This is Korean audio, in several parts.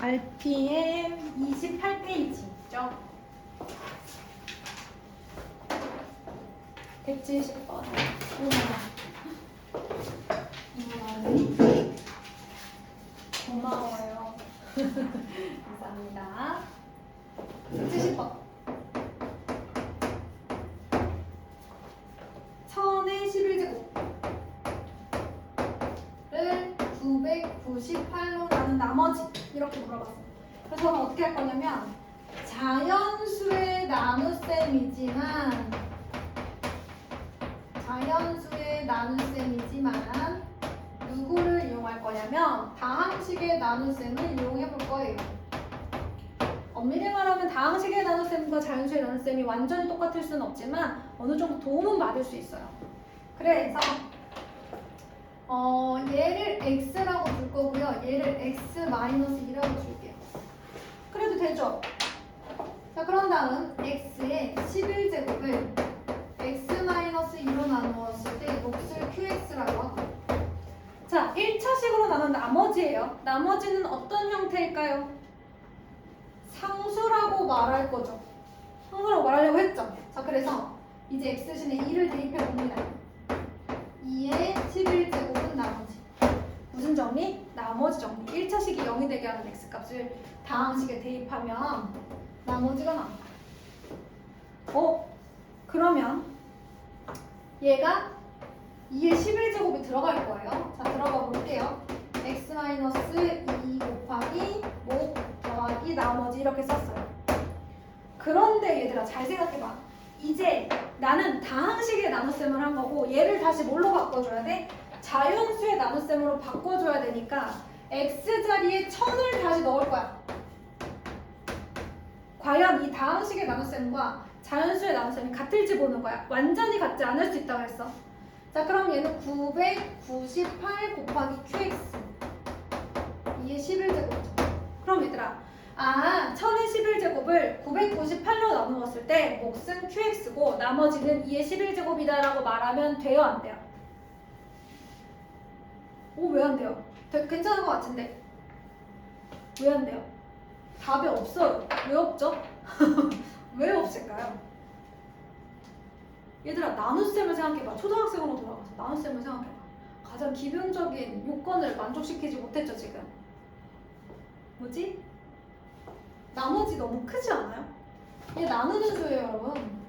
RPM 28페이지죠. 170번. 2만원. 고마워요. 감사합니다. 170번. 1000의 11제곱을 998로 나눈 나머지 이렇게 물어봤어요. 그래서 저는 어떻게 할 거냐면 자연수의 나눗셈이지만 누구를 이용할 거냐면 다항식의 나눗셈을 이용해 볼 거예요. 엄밀히 말하면 다항식의 나눗셈과 자연수의 나눗셈이 완전히 똑같을 수는 없지만 어느 정도 도움은 받을 수 있어요. 그래서 얘를 x라고 줄 거고요. 얘를 x-2라고 줄게요. 그래도 되죠? 자, 그런 다음 x의 11제곱을 x-2로 나누었을 때 몫을 qx라고 하고, 자, 1차식으로 나눈 나머지예요. 나머지는 어떤 형태일까요? 상수라고 말할 거죠. 상수라고 말하려고 했죠. 자, 그래서 이제 x신에 2를 대입해 봅니다. 2의 11제곱은 나머지. 무슨 정리? 나머지 정리. 1차식이 0이 되게 하는 x값을 다항식에 대입하면 나머지가 나옵니다. 그러면 얘가 2의 11제곱이 들어갈 거예요. 자, 들어가 볼게요. x-2 곱하기 목 더하기 나머지 이렇게 썼어요. 그런데 얘들아 잘 생각해봐. 이제 나는 다항식의 나눗셈을 한 거고 얘를 다시 뭘로 바꿔줘야 돼? 자연수의 나눗셈으로 바꿔줘야 되니까 x자리에 1000을 다시 넣을 거야. 과연 이 다항식의 나눗셈과 자연수의 나눗셈이 같을지 보는 거야. 완전히 같지 않을 수 있다고 했어. 자, 그럼 얘는 998 곱하기 qx 2의 11제곱이죠. 그럼 얘들아 1000의 11제곱을 998로 나누었을 때 몫은 qx고 나머지는 2의 11제곱이다 라고 말하면 돼요? 안 돼요? 왜 안 돼요? 괜찮은 것 같은데 왜 안 돼요? 답이 없어요. 왜 없죠? 왜 없을까요? 얘들아 나눗셈을 생각해봐. 초등학생으로 돌아가서 나눗셈을 생각해봐. 가장 기본적인 요건을 만족시키지 못했죠 지금. 뭐지? 나머지 너무 크지 않아요? 얘 나누는 수예요 여러분.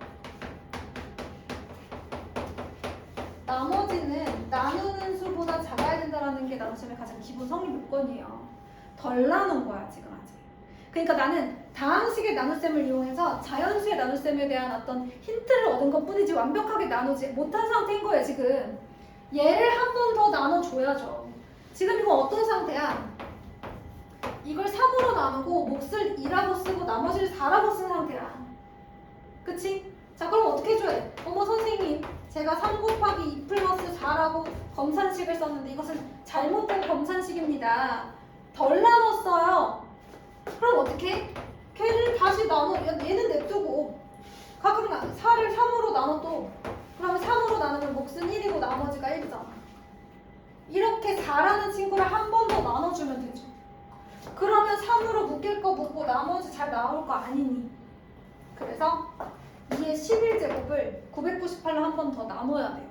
나머지는 나누는 수보다 작아야 된다는 게 나눗셈의 가장 기본 성립 요건이에요. 덜 나눈 거야 지금 아직. 그러니까 나는 다항식의 나눗셈을 이용해서 자연수의 나눗셈에 대한 어떤 힌트를 얻은 것 뿐이지 완벽하게 나누지 못한 상태인 거예요 지금. 얘를 한 번 더 나눠줘야죠. 지금 이거 어떤 상태야? 이걸 3으로 나누고 몫을 2라고 쓰고 나머지를 4라고 쓴 상태야. 그치? 자, 그럼 어떻게 해줘야 돼? 어머 선생님, 제가 3 곱하기 2 플러스 4라고 검산식을 썼는데 이것은 잘못된 검산식입니다. 덜 나눴어요. 그럼 어떻게? 걔를 다시 나눠. 얘는 냅두고 각각 4를 3으로 나눠도 그러면 3으로 나누면 몫은 1이고 나머지가 1이잖아. 이렇게 4라는 친구를 한 번 더 나눠주면 되죠. 그러면 3으로 묶일 거 묶고 나머지 잘 나올 거 아니니. 그래서 2의 11제곱을 998로 한 번 더 나눠야 돼요.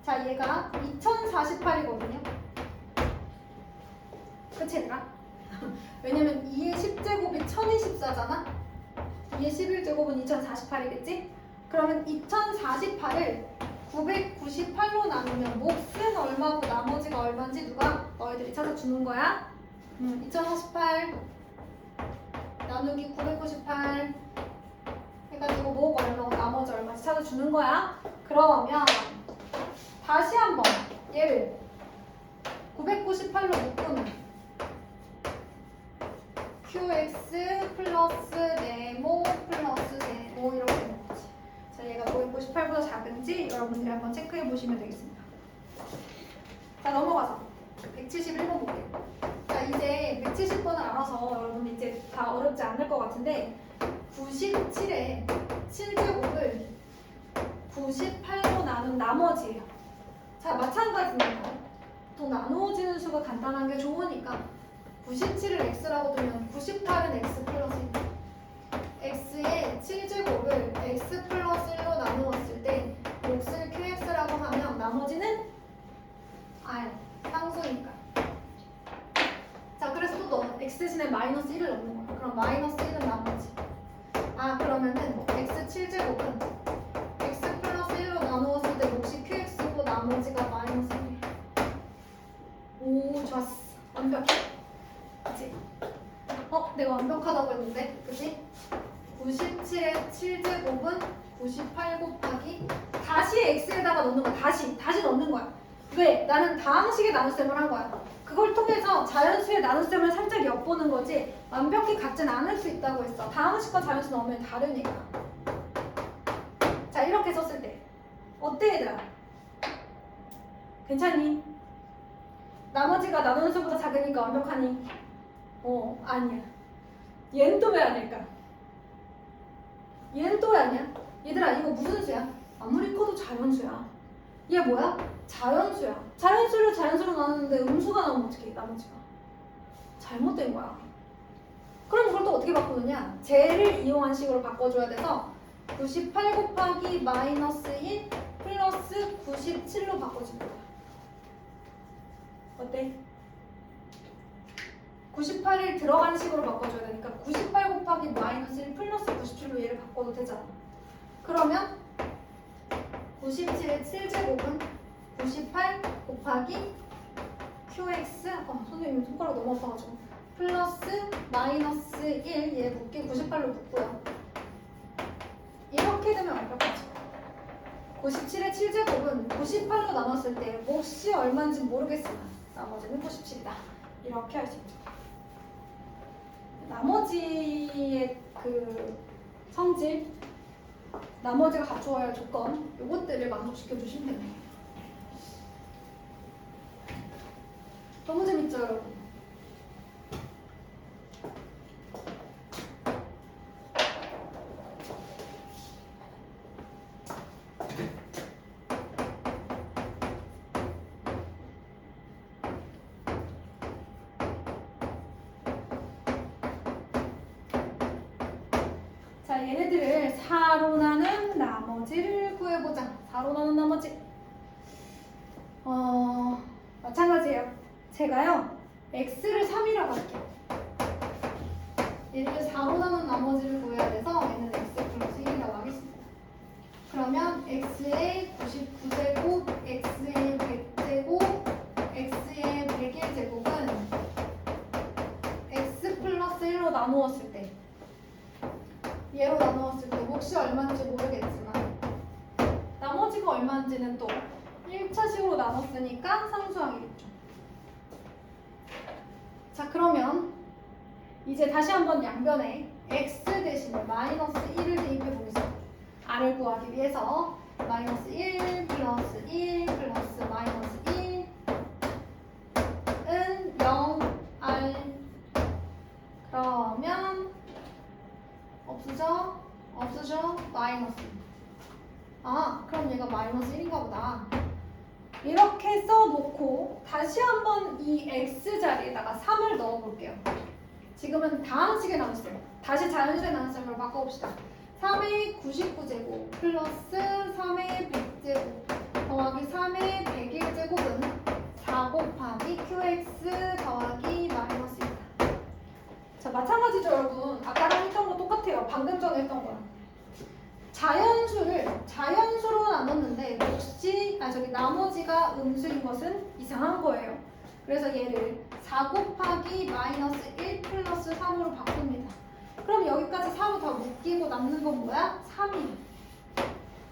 자, 얘가 2048이거든요. 그치 얘들아? 왜냐면 2의 10제곱이 1024잖아? 2의 11제곱은 2048이겠지? 그러면 2048을 998로 나누면 몫은 얼마고 나머지가 얼마인지 누가 너희들이 찾아주는 거야? 2048 나누기 998 해가지고 목 얼마고 나머지 얼마인지 찾아주는 거야. 그러면 다시 한번 얘를 998로 묶으면 qx 플러스 네모 플러스 네모 이렇게 되는 거지. 자, 얘가 998보다 작은지 여러분들이 한번 체크해 보시면 되겠습니다. 자, 넘어가서 171번 볼게요. 자, 이제 170번을 알아서 여러분 이제 다 어렵지 않을 것 같은데 97에 7제곱을 98로 나눈 나머지예요. 자, 마찬가지입니다. 보통 나누어지는 수가 간단한 게 좋으니까 97을 x라고 두면 98은 x 플러스 1. x의 7제곱을 x 플러스 1로 나누었을 때 몫을 qx라고 하면 나머지는 r, 상수니까. 자, 그래서 또 넣어. x 대신에 마이너스 1을 넣는 거야. 그럼 마이너스 1은 나머지. 아, 그러면은 x 7제곱은 x 플러스 1로 나누었을 때 몫이 qx고 나머지가 마이너스 1. 오, 좋았어. 완벽해. 그치? 내가 완벽하다고 했는데, 그치? 97의 7제곱은 98 곱하기 다시 x에다가 넣는 거야. 다시 넣는 거야. 왜? 나는 다항식의 나눗셈을 한 거야. 그걸 통해서 자연수의 나눗셈을 살짝 엿보는 거지 완벽히 같진 않을 수 있다고 했어. 다항식과 자연수 넣으면 다르니까. 자, 이렇게 썼을 때 어때 얘들아? 괜찮니? 나머지가 나누는 수보다 작으니까 완벽하니? 아니야. 얘는 또 왜 아닐까? 얘는 또 왜 아니야? 얘들아, 이거 무슨 수야? 아무리 커도 자연수야. 얘 뭐야? 자연수야. 자연수를 자연수로 나누는데 음수가 나오면 어떻게 해? 나머지가 잘못된 거야. 그럼 이걸 또 어떻게 바꾸느냐? 쟤를 이용한 식으로 바꿔줘야 돼서 98 곱하기 마이너스 1 플러스 97로 바꿔주는 거야. 어때? 98을 들어간 식으로 바꿔줘야 되니까 98 곱하기 마이너스 1 플러스 97로 얘를 바꿔도 되잖아. 그러면 97의 7제곱은 98 곱하기 qx 선생님 손가락 너무 아파가지고 플러스 마이너스 1 얘 묶기 98로 묶고요. 이렇게 되면 완벽하죠. 97의 7제곱은 98로 나눴을 때 몫이 얼마인지 모르겠으나 나머지는 97이다. 이렇게 할 수 있죠. 나머지의 그 성질, 나머지가 갖추어야 할 조건, 요것들을 만족시켜 주시면 됩니다. 너무 재밌죠, 여러분? 자, 얘네들을 4로 나눈 나머지를 구해보자. 4로 나눈 나머지. 마찬가지예요. 제가요, x를 3이라고 할게요. 얘를 4로 나눈 나머지를 구해야 돼서 얘는 x 플러스 1이라고 하겠습니다. 그러면 x의 99제곱, x의 100제곱, x의 101제곱은 x 플러스 1로 나누었을 때 얘로 나누었을 때 몫이 얼마인지 모르겠지만 나머지가 얼마인지는 또 1차식으로 나눴으니까 상수항이겠죠. 자, 그러면 이제 다시 한번 양변에 x 대신에 마이너스 1을 대입해 보겠습니다. r을 구하기 위해서 마이너스 1 플러스 1 플러스 마이너스 1은 0r. 그러면 없으죠? 마이너스. 그럼 얘가 마이너스 1인가 보다. 이렇게 써놓고 다시 한번 이 x 자리에다가 3을 넣어볼게요. 지금은 다항식의 나눗셈, 다시 자연수의 나눗셈으로 바꿔봅시다. 3의 99제곱 플러스 3의 100제곱 더하기 3의 101제곱은 4 곱하기 qx 더하기 마이너스 1이다. 자, 마찬가지죠, 여러분. 아까랑 했던 거 똑같아요. 방금 전에 했던 거랑. 자연수를 자연수로 나눴는데 나머지가 음수인 것은 이상한 거예요. 그래서 얘를 4 곱하기 마이너스 1 플러스 3으로 바꿉니다. 그럼 여기까지 4로 다 묶이고 남는 건 뭐야? 3이에요.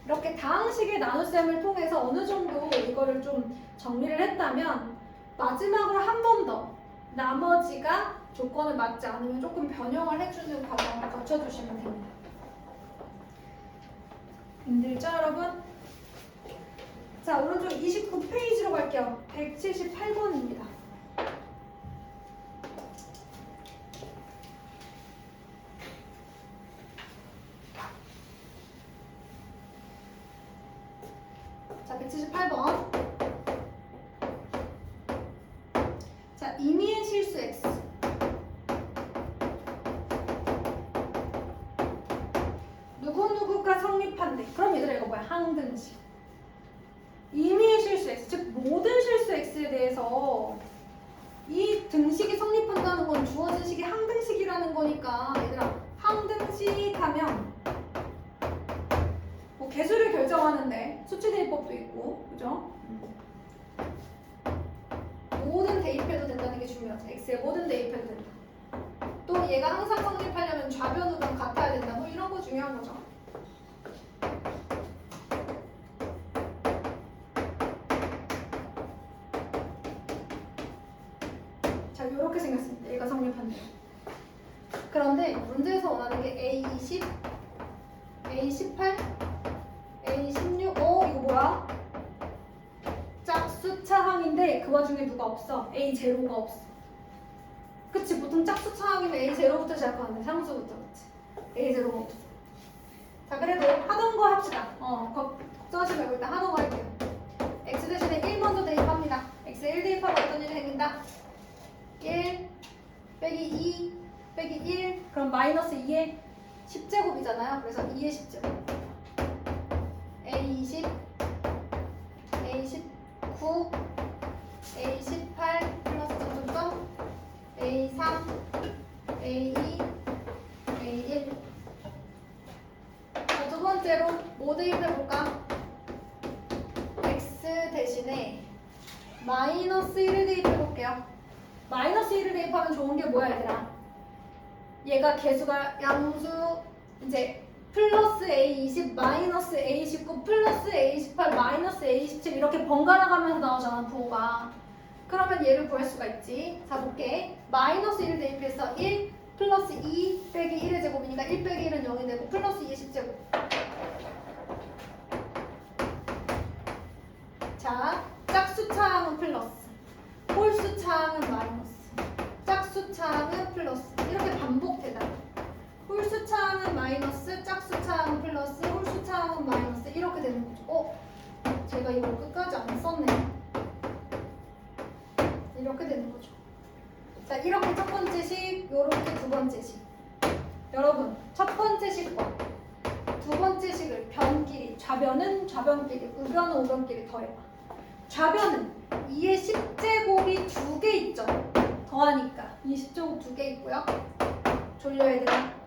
이렇게 다항식의 나눗셈을 통해서 어느 정도 이거를 좀 정리를 했다면 마지막으로 한 번 더 나머지가 조건을 맞지 않으면 조금 변형을 해주는 과정을 거쳐주시면 됩니다. 힘들죠, 여러분? 자, 오른쪽 29페이지로 갈게요. 178번입니다. 자, 178번. 자, 임의의 실수 x. 누구누구가 성립한대. 그럼 얘들아 이거 뭐야? 항등식. 임의의 실수 x, 즉 모든 실수 x에 대해서 이 등식이 성립한다는 건 주어진 식이 항등식이라는 거니까 얘들아 항등식 하면 뭐 개수를 결정하는데 수치 대입법도 있고 그죠? 모든 대입해도 된다는 게 중요하죠. x에 모든 대입해도 된다. 또 얘가 항상 성립하려면 좌변 우변 같아야 된다. 뭐 이런 거 중요한 거죠. 자, 이렇게 생겼습니다. 얘가 성립한대요. 그런데 문제에서 원하는 게 A20, A18, A16. 이거 뭐야? 짝수차항인데 그 와중에 누가 없어? A0가 없어. 그치? 보통 짝수차항이면 A0부터 시작하는데 상수부터 그치? A0가 없어. 자, 그래도 하던 거 합시다. 걱정하지 말고 일단 하던 거 할게요. X 대신에 1 먼저 대입합니다. X에 1 대입하면 어떤 일이 생긴다? 1 빼기 2 빼기 1 그럼 마이너스 2의 10제곱이잖아요. 그래서 2의 10제곱 A20 A19 A18 플러스 점점점 A3 A2 A1 자, 두 번째로 뭐 대입해볼까? X 대신에 마이너스 1을 대입해볼게요. 마이너스 1을 대입하면 좋은 게 뭐야 얘들아? 얘가 개수가 양수 이제 플러스 A20 마이너스 A19 플러스 A18 마이너스 A17 이렇게 번갈아 가면서 나오잖아 부호가. 그러면 얘를 구할 수가 있지. 자 볼게. 마이너스 1을 대입해서 1 플러스 2 빼기 1의 제곱이니까 1 빼기 1은 0이 되고 플러스 2의 10제곱. 자 짝수차항은 플러스 홀수차항은 마이너스 짝수차항은 플러스 이렇게 반복되다. 홀수차항은 마이너스 짝수차항은 플러스 홀수차항은 마이너스 이렇게 되는 거죠. 제가 이거 끝까지 안 썼네. 이렇게 되는 거죠. 자 이렇게 첫 번째 식 요렇게 두 번째 식. 여러분 첫 번째 식과 두 번째 식을 변끼리 좌변은 좌변끼리 우변은 우변끼리 더해봐. 좌변은 2의 10제곱이 2개 있죠. 더하니까 2 10제곱 2개 있고요. 졸려 얘들아?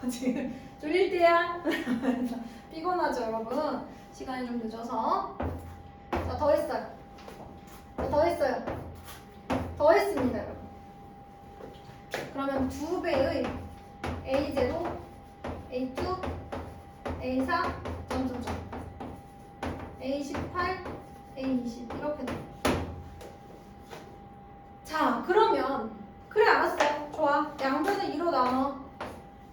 지금 졸릴 때야? 피곤하죠 여러분? 시간이 좀 늦어서. 자 더했어요. 더했어요. 더했습니다 여러분. 그러면 2배의 A0, A2, A4, 점점점 A18, A20 이렇게 돼. 자 그러면 그래 알았어. 좋아. 양변을 2로 나눠.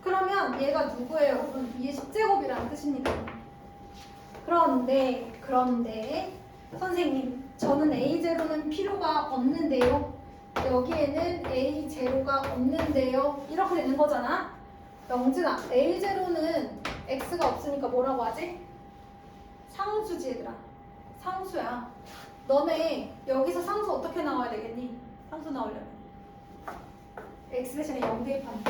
그러면 얘가 누구예요 여러분? 2의 10제곱이라는 뜻입니다. 그런데 선생님 저는 A0는 필요가 없는데요. 여기에는 A0가 없는데요. 이렇게 되는 거잖아. 영진아 A0는 X가 없으니까 뭐라고 하지? 상수지 얘들아. 상수야. 너네 여기서 상수 어떻게 나와야 되겠니? 상수 나오려면 X 대신에 0 대입하면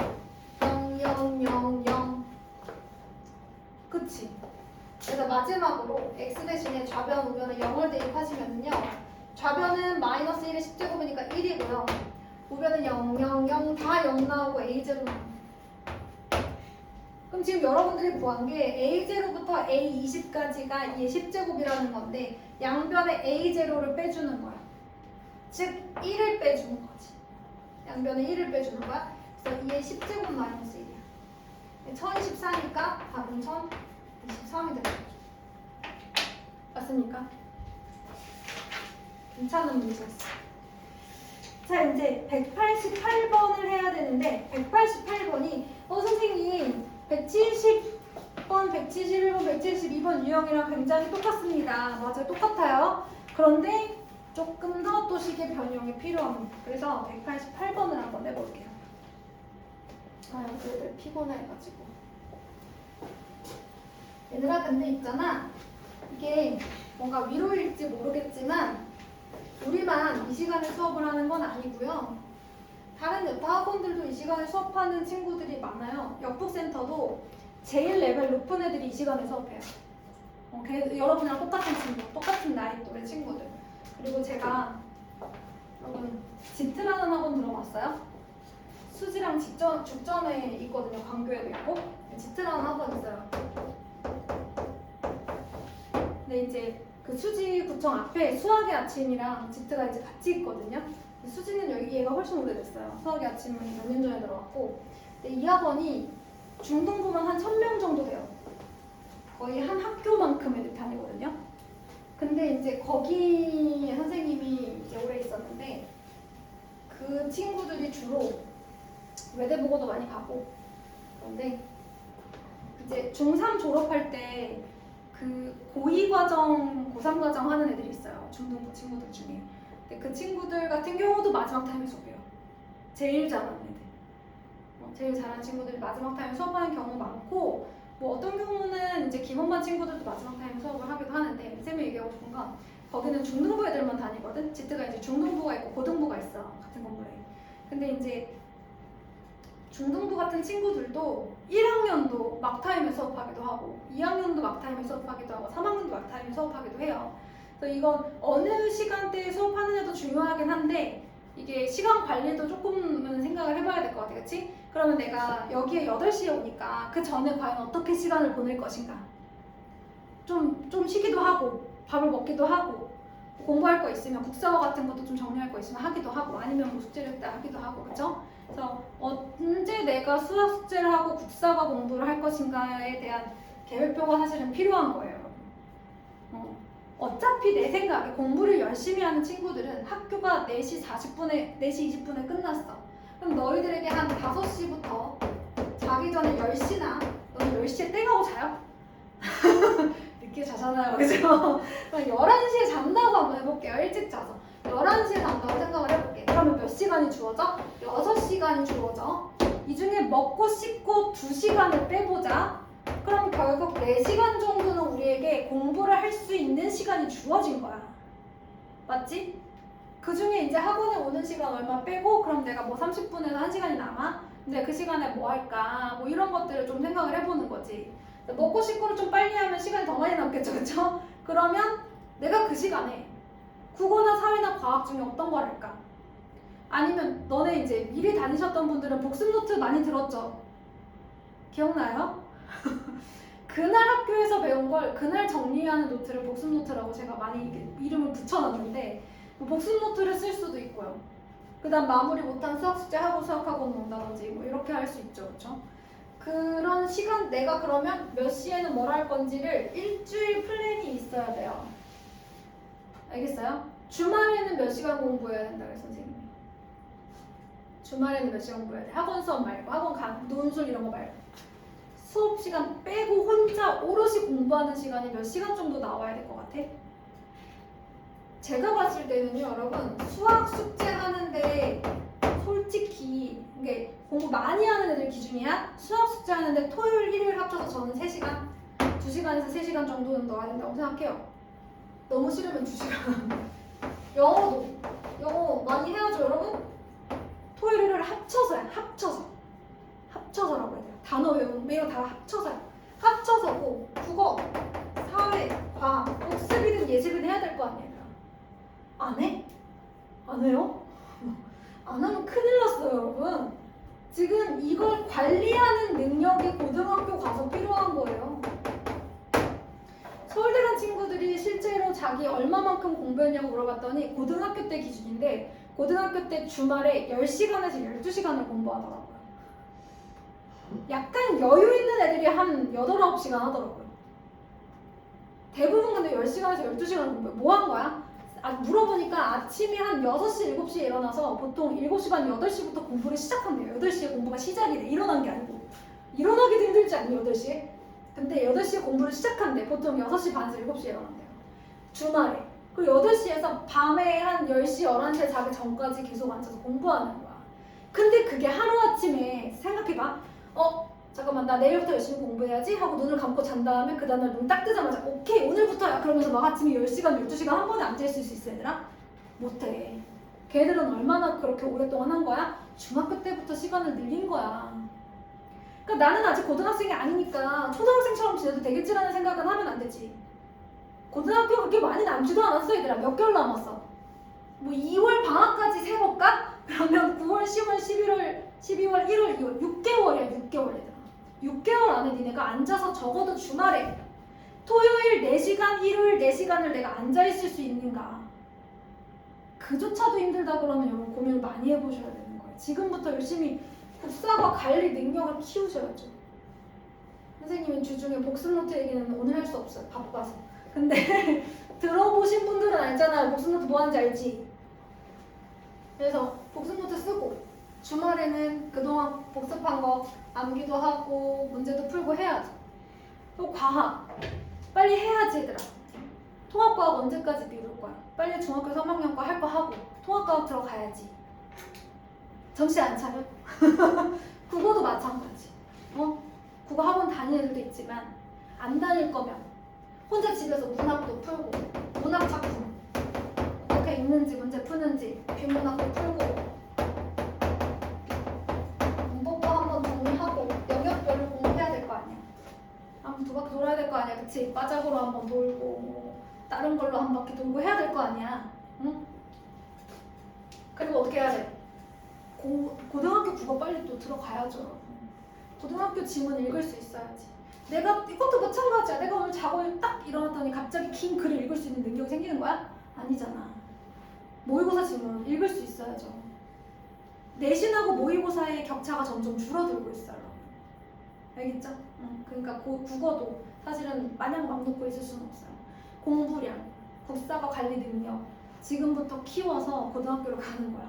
0, 0, 0, 0 그치? 그래서 마지막으로 X 대신에 좌변, 우변에 0을 대입하시면요 좌변은 마이너스 1의 10제곱이니까 1이고요 우변은 0, 0, 0 다 0 나오고 A0 나옵니다. 그럼 지금 여러분들이 구한 게 A0부터 A20까지가 2의 10제곱이라는 건데 양변에 A0를 빼주는 거야. 즉 1을 빼주는 거지. 양변에 1을 빼주는 거야. 그래서 2의 10제곱 마이너스 1이야. 1024니까 답은 1023이 되는 거죠. 맞습니까? 괜찮은 문제였어. 자 이제 188번을 해야 되는데 188번이 선생님 170번, 171번, 172번 유형이랑 굉장히 똑같습니다. 맞아요. 똑같아요. 그런데 조금 더 또 식의 변형이 필요합니다. 그래서 188번을 한번 해볼게요. 애들 피곤해가지고. 얘들아 근데 있잖아. 이게 뭔가 위로일지 모르겠지만 우리만 이 시간에 수업을 하는 건 아니고요. 다른 여타 학원들도 이 시간에 수업하는 친구들이 많아요. 역북센터도 제일 레벨 높은 애들이 이 시간에 수업해요. 여러분이랑 똑같은 친구, 똑같은 나이 또래 친구들. 그리고 제가 여러분 지트라는 학원 들어봤어요? 수지랑 죽전에 있거든요. 광교에도 있고. 지트라는 학원 있어요. 근데 이제 그 수지구청 앞에 수학의 아침이랑 지트가 이제 같이 있거든요. 수지는 여기 얘가 훨씬 오래됐어요. 수학의 아침은 몇 년 전에 들어갔고. 근데 이 학원이 중등부만 한 1000명 정도 돼요. 거의 한 학교만큼 애들 다니거든요. 근데 이제 거기 선생님이 이제 오래 있었는데 그 친구들이 주로 외대보고도 많이 가고 그런데 이제 중3 졸업할 때 그 고2 과정, 고3 과정 하는 애들이 있어요. 중등부 친구들 중에. 근데 그 친구들 같은 경우도 마지막 타임에 수업해요. 제일 잘하는 애들. 제일 잘하는 친구들이 마지막 타임에 수업하는 경우 많고 뭐 어떤 경우는 이제 기본반 친구들도 마지막 타임에 수업을 하기도 하는데 쌤이 얘기하고 싶은 건 거기는 중등부 애들만 다니거든. 지트가 이제 중등부가 있고 고등부가 있어. 같은 건물에. 근데 이제 중등부 같은 친구들도 1학년도 막타임에 수업하기도 하고 2학년도 막타임에 수업하기도 하고 3학년도 막타임에 수업하기도 해요. 그래서 이건 어느 시간대에 수업하느냐도 중요하긴 한데 이게 시간 관리도 조금은 생각을 해봐야 될 것 같아. 그치? 그러면 내가 여기에 8시에 오니까 그 전에 과연 어떻게 시간을 보낼 것인가? 좀 쉬기도 하고 밥을 먹기도 하고 공부할 거 있으면 국사과 같은 것도 좀 정리할 거 있으면 하기도 하고 아니면 뭐 숙제를 때 하기도 하고 그쵸? 그래서 언제 내가 수학 숙제를 하고 국사과 공부를 할 것인가에 대한 계획표가 사실은 필요한 거예요. 어차피 내 생각에 공부를 열심히 하는 친구들은 학교가 4시 40분에, 4시 20분에 끝났어. 그럼 너희들에게 한 5시부터 자기 전에 10시나 너는 10시에 땡하고 자요? 늦게 자잖아요. 그죠? 그럼 11시에 잔다고 한번 해볼게요. 일찍 자서. 11시에 잔다고 생각을 해볼게. 그러면 몇 시간이 주어져? 6시간이 주어져. 이 중에 먹고 씻고 2시간을 빼보자. 그럼 결국 4시간 정도는 우리에게 공부를 할 수 있는 시간이 주어진 거야. 맞지? 그 중에 이제 학원에 오는 시간 얼마 빼고 그럼 내가 뭐 30분에서 1시간이 남아? 근데 그 시간에 뭐 할까? 뭐 이런 것들을 좀 생각을 해보는 거지. 먹고 씻고를 좀 빨리 하면 시간이 더 많이 남겠죠, 그쵸? 그러면 내가 그 시간에 국어나 사회나 과학 중에 어떤 걸 할까? 아니면 너네 이제 미리 다니셨던 분들은 복습 노트 많이 들었죠? 기억나요? 그날 학교에서 배운 걸 그날 정리하는 노트를 복습 노트라고 제가 많이 이름을 붙여놨는데 뭐 복습 노트를 쓸 수도 있고요. 그 다음 마무리 못한 수학 숙제 하고 수학학원 온다든지 뭐 이렇게 할 수 있죠, 그쵸? 그런 시간 내가 그러면 몇 시에는 뭘 할 건지를 일주일 플랜이 있어야 돼요. 알겠어요? 주말에는 몇 시간 공부해야 된다 그래요, 선생님이. 주말에는 몇 시간 공부해야 돼. 학원 수업 말고, 학원 논술 이런 거 말고. 수업 시간 빼고 혼자 오롯이 공부하는 시간이 몇 시간 정도 나와야 될 것 같아? 제가 봤을 때는요, 여러분, 수학 숙제 하는데 솔직히 이게 공부 많이 하는 애들 기준이야. 수학 숙제 하는데 토요일, 일요일 합쳐서 저는 3시간, 2시간에서 3시간 정도는 넣어야 된다고 생각해요. 너무 싫으면 2시간. 영어도 영어 많이 해야죠, 여러분. 토요일, 일요일 합쳐서야. 합쳐서라고 해야 돼요. 단어 외우는 이거 다 합쳐서야. 합쳐서고 국어, 사회, 과학, 복습이든 예습이든 해야 될 거 아니에요. 안 해? 안 해요? 안 하면 큰일 났어요, 여러분. 지금 이걸 관리하는 능력이 고등학교 가서 필요한 거예요. 서울대 간 친구들이 실제로 자기 얼마만큼 공부했냐고 물어봤더니 고등학교 때 기준인데 고등학교 때 주말에 10시간에서 12시간을 공부하더라고요. 약간 여유 있는 애들이 한 8, 9시간 하더라고요. 대부분 근데 10시간에서 12시간을 공부해. 뭐 한 거야? 물어보니까 아침에 한 6시, 7시에 일어나서 보통 7시 반, 8시부터 공부를 시작한대요. 8시에 공부가 시작이 돼. 일어난 게 아니고. 일어나기도 힘들지 않니, 8시에? 근데 8시에 공부를 시작한대. 보통 6시 반에서 7시에 일어난대요. 주말에. 그리고 8시에서 밤에 한 10시, 11시에 자기 전까지 계속 앉아서 공부하는 거야. 근데 그게 하루아침에 생각해봐. 잠깐만 나 내일부터 열심히 공부해야지 하고 눈을 감고 잔 다음에 그 다음날 눈 딱 뜨자마자 오케이 오늘부터야 그러면서 막 아침에 10시간, 12시간 한 번에 앉아있을 수 있어 얘들아? 못해. 걔들은 얼마나 그렇게 오랫동안 한 거야? 중학교 때부터 시간을 늘린 거야. 그러니까 나는 아직 고등학생이 아니니까 초등학생처럼 지내도 되겠지라는 생각은 하면 안 되지. 고등학교 그렇게 많이 남지도 않았어 얘들아. 몇 개월 남았어. 뭐 2월 방학까지 세볼까? 그러면 9월, 10월, 11월, 12월, 1월, 2월 6개월이야 6개월 얘들아. 6개월 안에 니네가 앉아서 적어도 주말에 토요일 4시간, 일요일 4시간을 내가 앉아있을 수 있는가? 그조차도 힘들다 그러면 여러분 고민을 많이 해보셔야 되는 거예요. 지금부터 열심히 국사과 관리 능력을 키우셔야죠. 선생님은 주중에 복습노트 얘기는 오늘 할 수 없어요. 바빠서. 근데 들어보신 분들은 알잖아요. 복습노트 뭐 하는지 알지? 그래서 복습노트 쓰고 주말에는 그동안 복습한 거 암기도 하고 문제도 풀고 해야죠. 또 과학 빨리 해야지 얘들아. 통합과학 언제까지 미룰 거야? 빨리 중학교 3학년과 할 거 하고 통합과학 들어가야지. 정신 안 차려? 국어도 마찬가지. 국어 학원 다니는 애들도 있지만 안 다닐 거면 혼자 집에서 문학도 풀고 문학 작품 어떻게 읽는지 문제 푸는지 비문학도 풀고 문법도 한번 정리하고 영역별로 공부해야 될 거 아니야. 한번 두 바퀴 돌아야 될 거 아니야. 그치? 빠작으로 한번 돌고 뭐 다른 걸로 한 바퀴 돌고 해야 될 거 아니야. 응? 그리고 어떻게 해야 돼? 고등학교 국어 빨리 또 들어가야죠. 고등학교 지문 읽을 수 있어야지. 내가 이것도 마찬가지야. 내가 오늘 자고 딱 일어났더니 갑자기 긴 글을 읽을 수 있는 능력이 생기는 거야? 아니잖아. 모의고사 지문 읽을 수 있어야죠. 내신하고 모의고사의 격차가 점점 줄어들고 있어요. 알겠죠? 그러니까 국어도 사실은 마냥 맘 놓고 있을 수는 없어요. 공부량, 국사과 관리 능력 지금부터 키워서 고등학교로 가는 거야.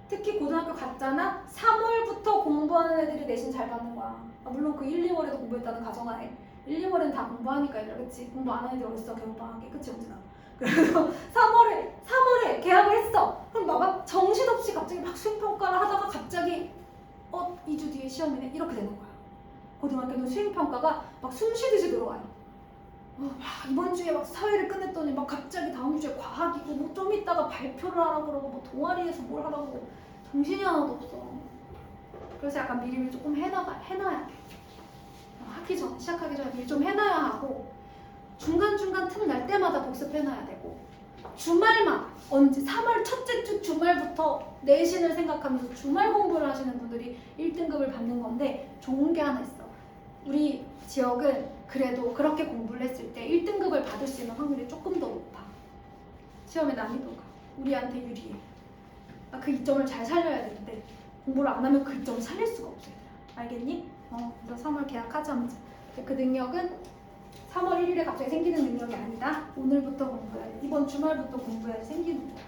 특히 고등학교 갔잖아? 3월부터 공부하는 애들이 내신 잘 받는 거야. 물론 그 1, 2월에도 공부했다는 가정하에 1, 2월엔 다 공부하니까 얘들아, 그치? 공부 안 하는 애들이 어딨어, 겨울방학에. 그치, 언제나. 그래서 3월에 계약을 했어. 그럼 봐봐. 정신없이 갑자기 막 수행평가를 하다가 갑자기 2주 뒤에 시험이네? 이렇게 되는 거야. 고등학교는 수행평가가 막 숨쉬듯이 들어와요. 막 이번 주에 막 사회를 끝냈더니 막 갑자기 다음 주에 과학이고 뭐 좀 있다가 발표를 하라고 그러고 뭐 동아리에서 뭘 하라고 정신이 하나도 없어. 그래서 약간 미리 조금 해놔야 돼. 하기 전, 시작하기 전에 미리 좀 해놔야 하고 중간중간 틈 날 때마다 복습해놔야 되고 주말만 언제 3월 첫째 주 주말부터 내신을 생각하면서 주말 공부를 하시는 분들이 1등급을 받는 건데 좋은 게 하나 있어. 우리 지역은 그래도 그렇게 공부를 했을 때 1등급을 받을 수 있는 확률이 조금 더 높아. 시험의 난이도가 우리한테 유리해. 그 이점을 잘 살려야 되는데 공부를 안 하면 그 이점을 살릴 수가 없어. 알겠니? 그래서 3월 계약하자마자 그 능력은 3월 1일에 갑자기 생기는 능력이 아니다. 오늘부터 공부해야 돼. 이번 주말부터 공부해야 생기는 거야.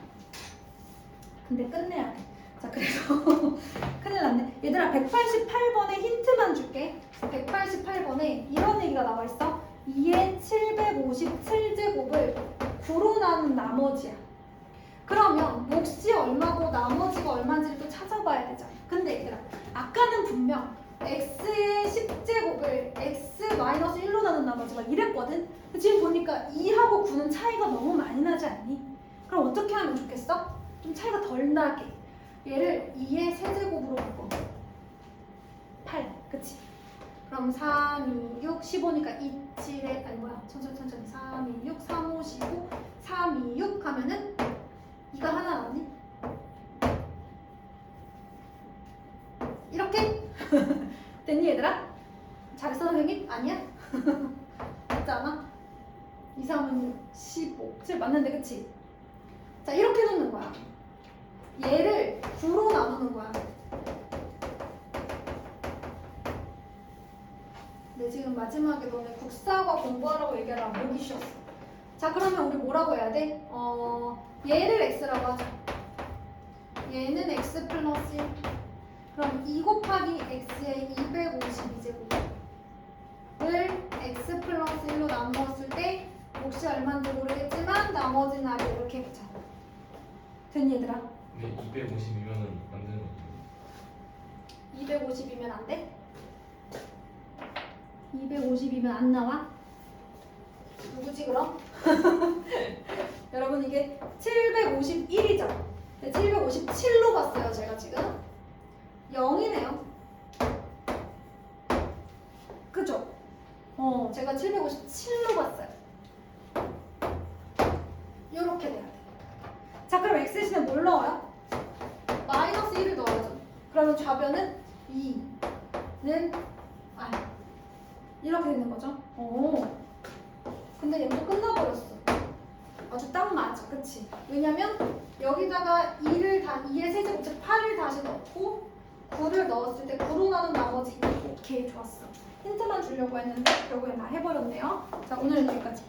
근데 끝내야 돼. 자, 그래서 큰일 났네. 얘들아 188번에 힌트만 줄게. 188번에 이런 얘기가 나와 있어. 2의 757제곱을 9로 나눈 나머지야. 그러면 몫이 얼마고 나머지가 얼마인지를 또 찾아봐야 되잖아. 근데 얘들아 아까는 분명 x의 10제곱을 x-1로 나눈 나머지 막 이랬거든? 지금 보니까 2하고 9는 차이가 너무 많이 나지 않니? 그럼 어떻게 하면 좋겠어? 좀 차이가 덜 나게 얘를 2의 세제곱으로 바꿔 8, 그치? 그럼 3, 2, 6, 15니까 2, 7에 아니 뭐야 천천히 3, 2, 6, 3, 5, 15 3, 2, 6 하면은 2가 하나 나오니? 이렇게? 됐니 얘들아? 잘했어 선생님? 아니야? 맞지 않아? 2, 3은 15 7 맞는데 그치? 자 이렇게 놓는 거야. 얘를 9로 나누는 거야. 근데 지금 마지막에 너네 국사과 공부하라고 얘기하라 보기 쉬웠어. 자 그러면 우리 뭐라고 해야 돼? 얘를 x라고 하자. 얘는 x 플러스 1. 그럼 2 곱하기 x의 252제곱을 x 플러스 1로 나누었을 때 몫이 얼마인지 모르겠지만 나머지는 아래 이렇게 해보자. 됐니 얘들아? 근데 250이면은 안 되는 거 같아요. 250이면 안 돼? 250이면 안 나와? 누구지 그럼? 여러분 이게 751이죠? 757로 봤어요 제가 지금 0이네요 그죠? 제가 757로 봤어요 요렇게 돼야 돼 자 그럼 x대신에 뭘 넣어요? 마이너스 1을 넣어야죠 그러면 좌변은 2는 R 이렇게 되는 거죠? 근데 얘도 끝나버렸어 아주 딱 맞아 그치? 왜냐면 여기다가 2의 세제곱 즉 8을 다시 넣고 9를 넣었을 때 9로 나눈 나머지 2 오케이 좋았어 힌트만 주려고 했는데 결국엔 다 해버렸네요 자 오늘은 여기까지